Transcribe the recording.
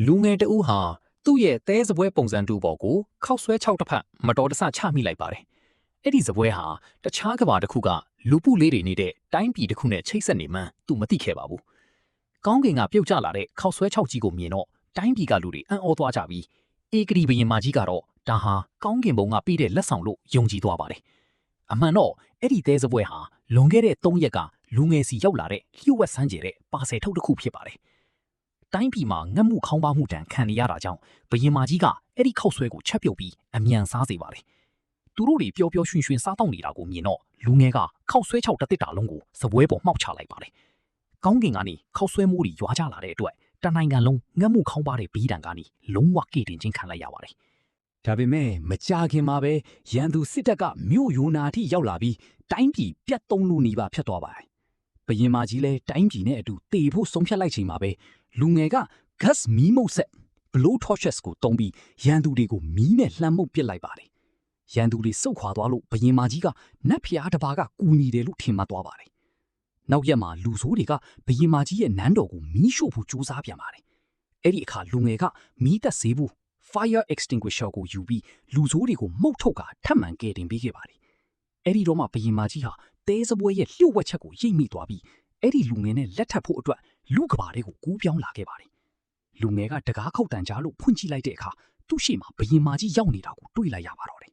လူငယ်တဦးဟာသူ့ရဲ့သဲစပွဲပုံစံတူပေါ်ကိုခောက်ဆွဲ6တစ်ဖက်မတော်တဆချမိလိုက်ပါတယ်။အဲ့ဒီစပွဲဟာတခြားကဘာတစ်ခုကလူပုလေးတွေနေတဲ့တိုင်းပြည်တစ်ခုနဲ့ချိတ်ဆက်နေမှန်းသူမသိခဲ့ပါဘူး။ကောင်းကင်ကပြုတ်ကျလာတဲ့ခောက်ဆွဲ6ကြီးကိုမြင်တော့တိုင်းပြည်ကလူတွေအံ့ဩသွားကြပြီးဧကရီဘရင်မကြီးကတော့ဒါဟာကောင်းကင်ဘုံကပြီးတဲ့လက်ဆောင်လို့ယုံကြည်သွားပါတယ်။အမှန်တော့အဲ့ဒီသဲစပွဲဟာလွန်ခဲ့တဲ့3ရက်ကလူငယ်စီရောက်လာတဲ့လျှို့ဝှက်ဆန်းကျဲတဲ့ပါဆယ်ထုတ်တစ်ခုဖြစ်ပါတယ်။တိုင်းပြည်မှာငတ်မှုခေါင်းပါမှုတန်ခံနေရတာကြောင့်ဘရင်မကြီးကအဲ့ဒီခောက်ဆွဲကိုချက်ပြုတ်ပြီးအမြန်စားစေပါတယ်။သူတို့တွေပျော်ပျော်ရွှင်ရွှင်စားတော့နေတာကိုမြင်တော့လူငယ်ကခောက်ဆွဲ6တစ်တစ်တာလုံးကိုစပွဲပေါ်မှောက်ချလိုက်ပါတယ်။ကောင်းကင်ကနေခောက်ဆွဲမိုးတွေရွာကြလာတဲ့အတွက်တနိုင်ငံလုံးငတ်မှုခေါင်းပါတဲ့ဘီးတန်ကနေလုံးဝကေတင်ချင်းခံလိုက်ရပါတယ်။ဒါပေမဲ့မကြာခင်မှာပဲရန်သူစစ်တပ်ကမြို့ယိုနာထိရောက်လာပြီးတိုင်းပြည်ပြတ်သုံးလူနီးပါဖြစ်သွားပါတယ်။ဘရင်မကြီးလည်းတိုင်းပြည်နဲ့အတူတေဖို့ဆုံးဖြတ်လိုက်ချိန်မှာပဲလူငယ်က gas မီးမုတ်ဆက် blow torches ကိုတုံးပြီးရန်သူတွေကိုမီးနဲ့လှမ်းမှုတ်ပစ်လိုက်ပါတယ်။ရန်သူတွေစုတ်ခွာသွားလို့ဘရင်မကြီးကနတ်ဖျားတစ်ပါးကကူညီတယ်လို့ထင်မှတ်သွားပါတယ်။နောက်ရက်မှာလူဆိုးတွေကဘရင်မကြီးရဲ့နန်းတော်ကိုမီးရှို့ဖို့ကြိုးစားပြန်ပါတယ်။အဲ့ဒီအခါလူငယ်ကမီးတက်ဆေးဖို့ fire extinguisher ကိုယူပြီးလူဆိုးတွေကိုမှုတ်ထုတ်ကာထပ်မံကယ်တင်ပေးခဲ့ပါတယ်။အဲ့ဒီတော့မှဘရင်မကြီးဟာတဲစပွဲရဲ့လျှို့ဝှက်ချက်ကိုရိပ်မိသွားပြီးအဲ့ဒီလူငယ်နဲ့လက်ထပ်ဖို့အတွက်လူကဘာတွေကိုကူးပြောင်းလာခဲ့ပါတယ်။လူငယ်ကတကားခောက်တန်ကြားလို့ဖွင့်ကြည့်လိုက်တဲ့အခါသူ့ရှေ့မှာဘရင်မကြီးရောက်နေတာကိုတွေ့လိုက်ရပါတော့တယ်